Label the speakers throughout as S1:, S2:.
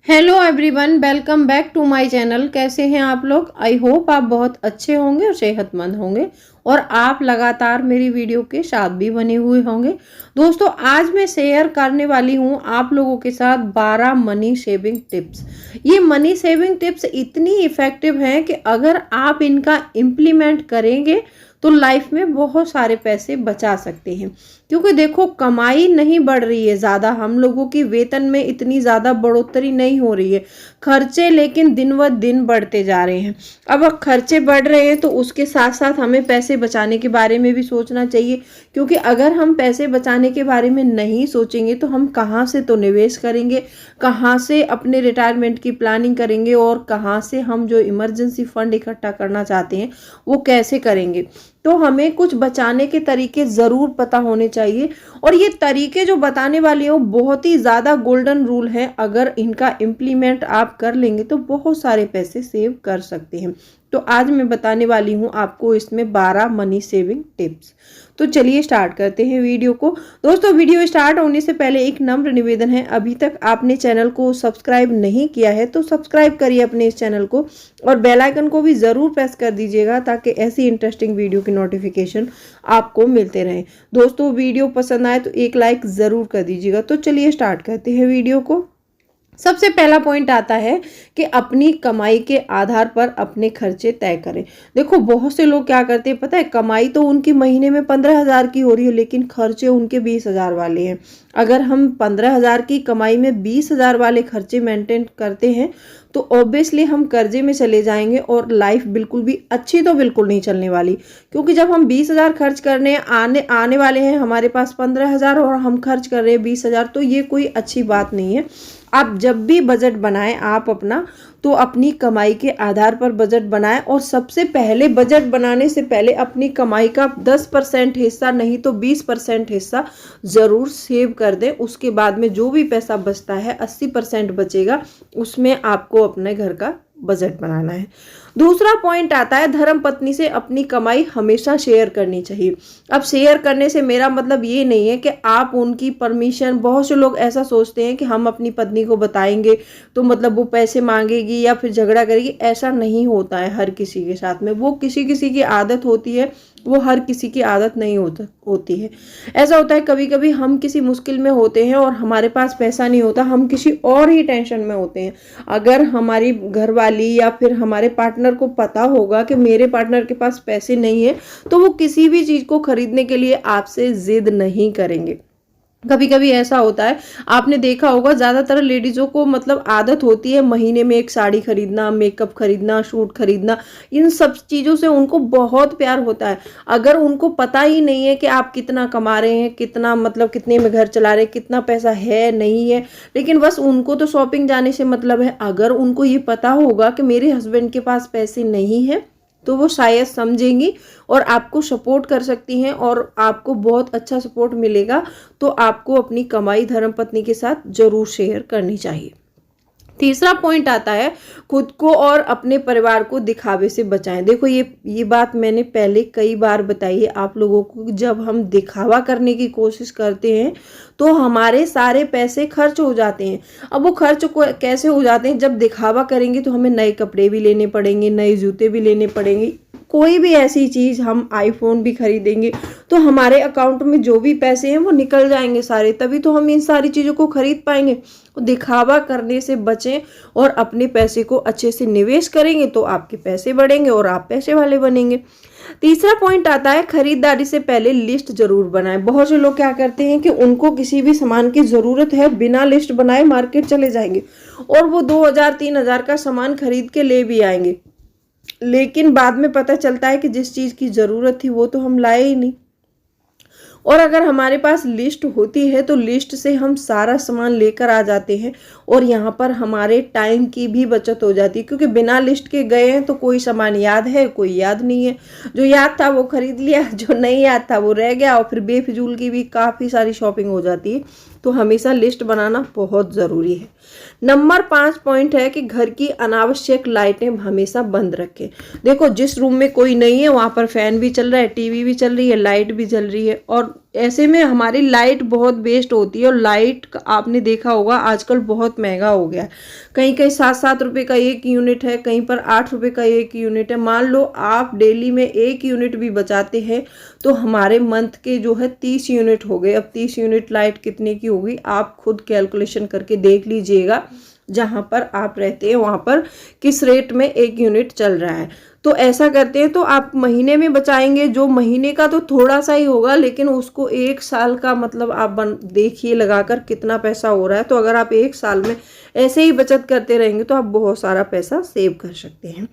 S1: Hello everyone, welcome back to my channel. कैसे हैं आप लोग? आई होप आप बहुत अच्छे होंगे और सेहतमंद होंगे और आप लगातार मेरी वीडियो के साथ भी बने हुए होंगे। दोस्तों, आज मैं शेयर करने वाली हूं आप लोगों के साथ 12 मनी सेविंग टिप्स। ये मनी सेविंग टिप्स इतनी इफ़ेक्टिव हैं कि अगर आप इनका इम्प्लीमेंट करेंगे तो लाइफ में बहुत सारे पैसे बचा सकते हैं। क्योंकि देखो, कमाई नहीं बढ़ रही है ज़्यादा, हम लोगों की वेतन में इतनी ज़्यादा बढ़ोतरी नहीं हो रही है, खर्चे लेकिन दिन व दिन बढ़ते जा रहे हैं। अब खर्चे बढ़ रहे हैं तो उसके साथ साथ हमें पैसे बचाने के बारे में भी सोचना चाहिए। क्योंकि अगर हम पैसे बचाने के बारे में नहीं सोचेंगे तो हम कहाँ से तो निवेश करेंगे, कहाँ से अपने रिटायरमेंट की प्लानिंग करेंगे और कहाँ से हम जो इमरजेंसी फंड इकट्ठा करना चाहते हैं वो कैसे करेंगे। तो हमें कुछ बचाने के तरीके ज़रूर पता होने चाहिए और ये तरीके जो बताने वाली है वो बहुत ही ज़्यादा गोल्डन रूल है। अगर इनका इम्प्लीमेंट आप कर लेंगे तो बहुत सारे पैसे सेव कर सकते हैं। तो आज मैं बताने वाली हूँ आपको इसमें 12 मनी सेविंग टिप्स। तो चलिए स्टार्ट करते हैं वीडियो को। दोस्तों, वीडियो स्टार्ट होने से पहले एक नम्र निवेदन है, अभी तक आपने चैनल को सब्सक्राइब नहीं किया है तो सब्सक्राइब करिए अपने इस चैनल को और बेल आइकन को भी ज़रूर प्रेस कर दीजिएगा ताकि ऐसी इंटरेस्टिंग वीडियो की नोटिफिकेशन आपको मिलते रहें। दोस्तों, वीडियो पसंद आए तो एक लाइक ज़रूर कर दीजिएगा। तो चलिए स्टार्ट करते हैं वीडियो को। सबसे पहला पॉइंट आता है कि अपनी कमाई के आधार पर अपने खर्चे तय करें। देखो, बहुत से लोग क्या करते हैं पता है, कमाई तो उनकी महीने में 15,000 की हो रही है लेकिन खर्चे उनके 20,000 वाले हैं। अगर हम 15,000 की कमाई में 20,000 वाले खर्चे मेंटेन करते हैं तो ऑब्वियसली हम कर्जे में चले जाएंगे और लाइफ बिल्कुल भी अच्छी तो बिल्कुल नहीं चलने वाली। क्योंकि जब हम 20,000 खर्च करने आने वाले हैं, हमारे पास 15,000 और हम खर्च कर रहे हैं 20,000, तो ये कोई अच्छी बात नहीं है। आप जब भी बजट बनाएं आप अपना, तो अपनी कमाई के आधार पर बजट बनाएं और सबसे पहले बजट बनाने से पहले अपनी कमाई का 10% हिस्सा नहीं तो 20% हिस्सा ज़रूर सेव कर दें। उसके बाद में जो भी पैसा बचता है 80% बचेगा, उसमें आपको अपने घर का बजट बनाना है। दूसरा पॉइंट आता है, धर्म पत्नी से अपनी कमाई हमेशा शेयर करनी चाहिए। अब शेयर करने से मेरा मतलब ये नहीं है कि आप उनकी परमिशन, बहुत से लोग ऐसा सोचते हैं कि हम अपनी पत्नी को बताएंगे तो मतलब वो पैसे मांगेगी या फिर झगड़ा करेगी। ऐसा नहीं होता है हर किसी के साथ में, वो किसी किसी की आदत होती है, वो हर किसी की आदत नहीं होती है। ऐसा होता है कभी कभी हम किसी मुश्किल में होते हैं और हमारे पास पैसा नहीं होता, हम किसी और ही टेंशन में होते हैं। अगर हमारी घरवाली या फिर हमारे पार्टनर को पता होगा कि मेरे पार्टनर के पास पैसे नहीं है तो वो किसी भी चीज़ को खरीदने के लिए आपसे जिद नहीं करेंगे। कभी कभी ऐसा होता है, आपने देखा होगा ज़्यादातर लेडीज़ों को मतलब आदत होती है महीने में एक साड़ी खरीदना, मेकअप खरीदना, सूट खरीदना। इन सब चीज़ों से उनको बहुत प्यार होता है। अगर उनको पता ही नहीं है कि आप कितना कमा रहे हैं, कितना मतलब कितने में घर चला रहे हैं, कितना पैसा है नहीं है, लेकिन बस उनको तो शॉपिंग जाने से मतलब है। अगर उनको ये पता होगा कि मेरे हस्बैंड के पास पैसे नहीं है तो वो शायद समझेंगी और आपको सपोर्ट कर सकती हैं और आपको बहुत अच्छा सपोर्ट मिलेगा। तो आपको अपनी कमाई धर्मपत्नी के साथ जरूर शेयर करनी चाहिए। तीसरा पॉइंट आता है, खुद को और अपने परिवार को दिखावे से बचाएं। देखो, ये बात मैंने पहले कई बार बताई है आप लोगों को। जब हम दिखावा करने की कोशिश करते हैं तो हमारे सारे पैसे खर्च हो जाते हैं। अब वो खर्च कैसे हो जाते हैं, जब दिखावा करेंगे तो हमें नए कपड़े भी लेने पड़ेंगे, नए जूते भी लेने पड़ेंगे, कोई भी ऐसी चीज़, हम आईफोन भी खरीदेंगे तो हमारे अकाउंट में जो भी पैसे हैं वो निकल जाएंगे सारे, तभी तो हम इन सारी चीज़ों को खरीद पाएंगे। तो दिखावा करने से बचें और अपने पैसे को अच्छे से निवेश करेंगे तो आपके पैसे बढ़ेंगे और आप पैसे वाले बनेंगे। तीसरा पॉइंट आता है, खरीदारी से पहले लिस्ट जरूर बनाएं। बहुत से लोग क्या करते हैं कि उनको किसी भी सामान की ज़रूरत है, बिना लिस्ट बनाए मार्केट चले जाएंगे और वो 2,000-3,000 का सामान खरीद के ले भी आएंगे, लेकिन बाद में पता चलता है कि जिस चीज़ की ज़रूरत थी वो तो हम लाए ही नहीं। और अगर हमारे पास लिस्ट होती है तो लिस्ट से हम सारा सामान लेकर आ जाते हैं और यहाँ पर हमारे टाइम की भी बचत हो जाती है। क्योंकि बिना लिस्ट के गए हैं तो कोई सामान याद है, कोई याद नहीं है। जो याद था वो खरीद लिया, जो नहीं याद था वो रह गया और फिर बेफिजूल की भी काफ़ी सारी शॉपिंग हो जाती है। तो हमेशा लिस्ट बनाना बहुत ज़रूरी है। नंबर 5 पॉइंट है कि घर की अनावश्यक लाइटें हमेशा बंद रखें। देखो, जिस रूम में कोई नहीं है वहाँ पर फैन भी चल रहा है, टीवी भी चल रही है, लाइट भी जल रही है और ऐसे में हमारी लाइट बहुत वेस्ट होती है, और लाइट आपने देखा होगा आजकल बहुत महंगा हो गया है। कहीं कहीं 7-7 रुपये का एक यूनिट है, कहीं पर 8 रुपये का एक यूनिट है। मान लो आप डेली में 1 यूनिट भी बचाते हैं तो हमारे मंथ के जो है 30 यूनिट हो गए। अब 30 यूनिट लाइट कितने की होगी आप खुद कैलकुलेशन करके देख लीजिएगा, जहाँ पर आप रहते हैं वहाँ पर किस रेट में 1 यूनिट चल रहा है। तो ऐसा करते हैं तो आप महीने में बचाएंगे, जो महीने का तो थोड़ा सा ही होगा, लेकिन उसको 1 साल का मतलब आप देखिए लगाकर कितना पैसा हो रहा है। तो अगर आप 1 साल में ऐसे ही बचत करते रहेंगे तो आप बहुत सारा पैसा सेव कर सकते हैं।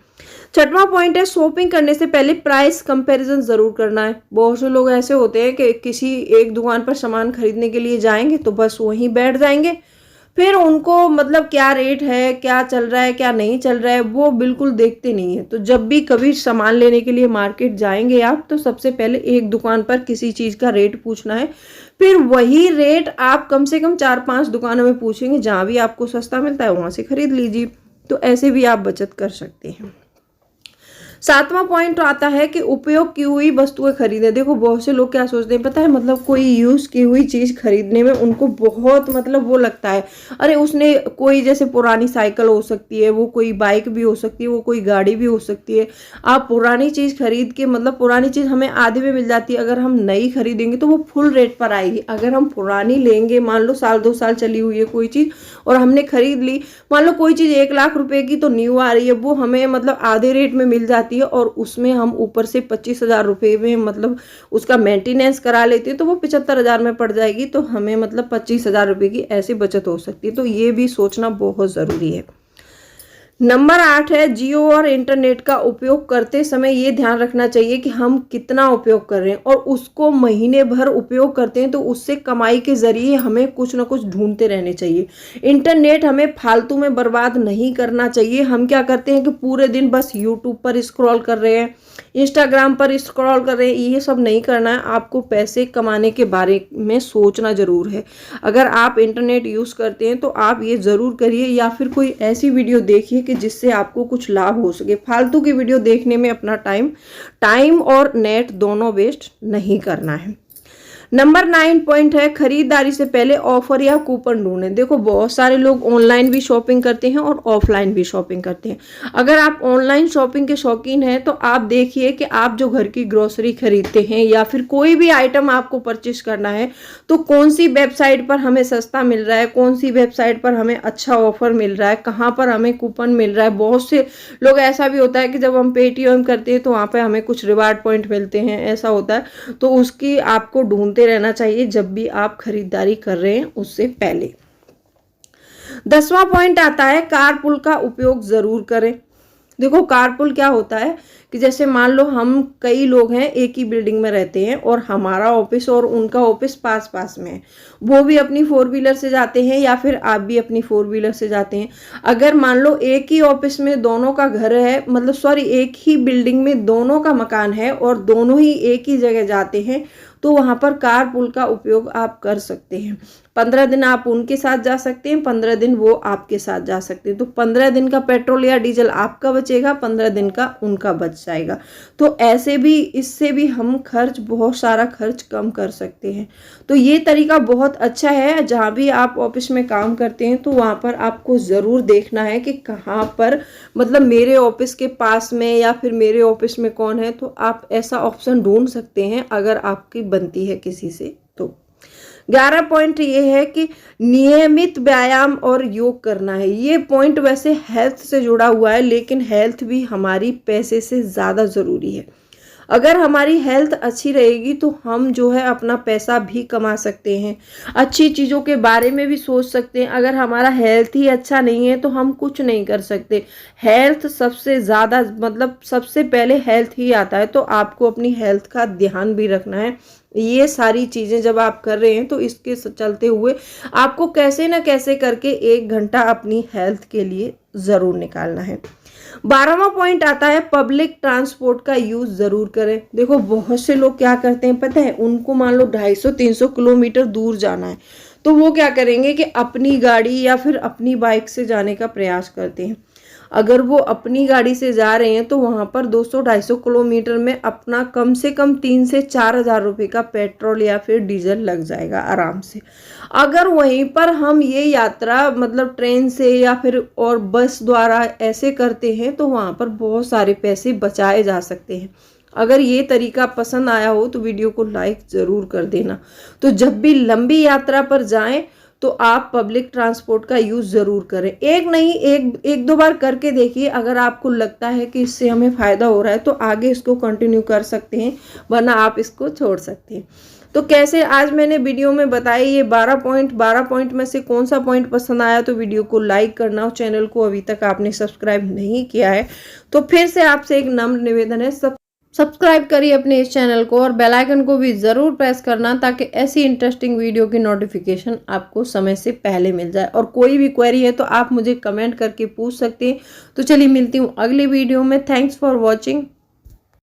S1: छठवां पॉइंट है, शॉपिंग करने से पहले प्राइस कंपैरिजन जरूर करना है। बहुत से लोग ऐसे होते हैं कि किसी एक दुकान पर सामान खरीदने के लिए जाएंगे तो बस वहीं बैठ जाएंगे, फिर उनको मतलब क्या रेट है, क्या चल रहा है, क्या नहीं चल रहा है, वो बिल्कुल देखते नहीं है। तो जब भी कभी सामान लेने के लिए मार्केट जाएंगे आप, तो सबसे पहले एक दुकान पर किसी चीज़ का रेट पूछना है, फिर वही रेट आप कम से कम 4-5 दुकानों में पूछेंगे, जहाँ भी आपको सस्ता मिलता है वहाँ से खरीद लीजिए। तो ऐसे भी आप बचत कर सकते हैं। सातवां पॉइंट आता है कि उपयोग की हुई वस्तुएं खरीदें। देखो बहुत से लोग क्या सोचते हैं पता है, मतलब कोई यूज की हुई चीज खरीदने में उनको बहुत मतलब वो लगता है, अरे उसने कोई जैसे पुरानी साइकिल हो सकती है, वो कोई बाइक भी हो सकती है, वो कोई गाड़ी भी हो सकती है। आप पुरानी चीज खरीद के मतलब पुरानी चीज हमें आधे में मिल जाती है, अगर हम नई खरीदेंगे तो वो फुल रेट पर आएगी। अगर हम पुरानी लेंगे, मान लो 1-2 साल चली हुई है कोई चीज और हमने खरीद ली, मान लो कोई चीज 1 लाख रुपए की तो न्यू आ रही है, वो हमें मतलब आधे रेट में मिल जाती है, और उसमें हम ऊपर से 25,000 रुपये में मतलब उसका मेंटेनेंस करा लेते हैं तो वो 75,000 में पड़ जाएगी। तो हमें मतलब 25,000 रुपये की ऐसी बचत हो सकती है। तो ये भी सोचना बहुत ज़रूरी है। नंबर 8 है, जियो और इंटरनेट का उपयोग करते समय ये ध्यान रखना चाहिए कि हम कितना उपयोग कर रहे हैं, और उसको महीने भर उपयोग करते हैं तो उससे कमाई के जरिए हमें कुछ ना कुछ ढूंढते रहने चाहिए। इंटरनेट हमें फालतू में बर्बाद नहीं करना चाहिए। हम क्या करते हैं कि पूरे दिन बस यूट्यूब पर स्क्रॉल कर रहे हैं, इंस्टाग्राम पर स्क्रॉल कर रहे हैं, ये सब नहीं करना है। आपको पैसे कमाने के बारे में सोचना जरूर है। अगर आप इंटरनेट यूज़ करते हैं तो आप ये ज़रूर करिए, या फिर कोई ऐसी वीडियो देखिए कि जिससे आपको कुछ लाभ हो सके। फालतू की वीडियो देखने में अपना टाइम और नेट दोनों वेस्ट नहीं करना है। नंबर 9 पॉइंट है, खरीदारी से पहले ऑफर या कूपन ढूंढें। देखो बहुत सारे लोग ऑनलाइन भी शॉपिंग करते हैं और ऑफलाइन भी शॉपिंग करते हैं। अगर आप ऑनलाइन शॉपिंग के शौकीन हैं तो आप देखिए कि आप जो घर की ग्रोसरी खरीदते हैं या फिर कोई भी आइटम आपको परचेस करना है तो कौन सी वेबसाइट पर हमें सस्ता मिल रहा है, कौन सी वेबसाइट पर हमें अच्छा ऑफर मिल रहा है, कहाँ पर हमें कूपन मिल रहा है। बहुत से लोग ऐसा भी होता है कि जब हम पेटीएम करते हैं तो वहाँ पर हमें कुछ रिवार्ड पॉइंट मिलते हैं, ऐसा होता है। तो उसकी आपको ढूंढते रहना चाहिए जब भी आप खरीदारी कर रहे हैं उससे पहले। 10वां पॉइंट आता है, कारपूल का उपयोग जरूर करें। देखो कारपूल क्या होता है कि जैसे मान लो हम कई लोग हैं, एक ही बिल्डिंग में रहते हैं और हमारा ऑफिस और उनका ऑफिस पास पास में है। वो भी अपनी 4 व्हीलर से जाते हैं या फिर आप भी अपनी 4 व्हीलर से जाते हैं। अगर मान लो एक ही ऑफिस में दोनों का घर है, मतलब सॉरी एक ही बिल्डिंग में दोनों का मकान है और दोनों ही एक ही जगह जाते हैं, तो वहाँ पर कारपूल का उपयोग आप कर सकते हैं। 15 दिन आप उनके साथ जा सकते हैं, 15 दिन वो आपके साथ जा सकते हैं। तो 15 दिन का पेट्रोल या डीजल आपका बचेगा, 15 दिन का उनका बच जाएगा। तो ऐसे भी इससे भी हम बहुत सारा खर्च कम कर सकते हैं। तो ये तरीका बहुत अच्छा है। जहाँ भी आप ऑफिस में काम करते हैं तो वहाँ पर आपको ज़रूर देखना है कि कहाँ पर मतलब मेरे ऑफिस के पास में या फिर मेरे ऑफिस में कौन है, तो आप ऐसा ऑप्शन ढूंढ सकते हैं अगर आपकी बनती है किसी से। तो 11 पॉइंट ये है कि नियमित व्यायाम और योग करना है। ये पॉइंट वैसे हेल्थ से जुड़ा हुआ है, लेकिन हेल्थ भी हमारी पैसे से ज़्यादा ज़रूरी है। अगर हमारी हेल्थ अच्छी रहेगी तो हम जो है अपना पैसा भी कमा सकते हैं, अच्छी चीज़ों के बारे में भी सोच सकते हैं। अगर हमारा हेल्थ ही अच्छा नहीं है तो हम कुछ नहीं कर सकते। हेल्थ सबसे ज़्यादा मतलब सबसे पहले हेल्थ ही आता है। तो आपको अपनी हेल्थ का ध्यान भी रखना है। ये सारी चीज़ें जब आप कर रहे हैं तो इसके चलते हुए आपको कैसे ना कैसे करके 1 घंटा अपनी हेल्थ के लिए ज़रूर निकालना है। 12वां पॉइंट आता है, पब्लिक ट्रांसपोर्ट का यूज़ ज़रूर करें। देखो बहुत से लोग क्या करते हैं पता है, उनको मान लो 250-300 किलोमीटर दूर जाना है तो वो क्या करेंगे कि अपनी गाड़ी या फिर अपनी बाइक से जाने का प्रयास करते हैं। अगर वो अपनी गाड़ी से जा रहे हैं तो वहाँ पर 200-250 किलोमीटर में अपना कम से कम 3 से 4 हज़ार रुपये का पेट्रोल या फिर डीजल लग जाएगा आराम से। अगर वहीं पर हम ये यात्रा मतलब ट्रेन से या फिर और बस द्वारा ऐसे करते हैं तो वहाँ पर बहुत सारे पैसे बचाए जा सकते हैं। अगर ये तरीका पसंद आया हो तो वीडियो को लाइक ज़रूर कर देना। तो जब भी लंबी यात्रा पर जाएं तो आप पब्लिक ट्रांसपोर्ट का यूज़ ज़रूर करें। एक नहीं, एक दो बार करके देखिए। अगर आपको लगता है कि इससे हमें फ़ायदा हो रहा है तो आगे इसको कंटिन्यू कर सकते हैं, वरना आप इसको छोड़ सकते हैं। तो कैसे आज मैंने वीडियो में बताया ये 12 पॉइंट में से कौन सा पॉइंट पसंद आया तो वीडियो को लाइक करना, और चैनल को अभी तक आपने सब्सक्राइब नहीं किया है तो फिर से आपसे एक नम्र निवेदन है, सब्सक्राइब करिए अपने इस चैनल को और बेल आइकन को भी ज़रूर प्रेस करना, ताकि ऐसी इंटरेस्टिंग वीडियो की नोटिफिकेशन आपको समय से पहले मिल जाए। और कोई भी क्वेरी है तो आप मुझे कमेंट करके पूछ सकते हैं। तो चलिए मिलती हूँ अगली वीडियो में। Thanks for watching.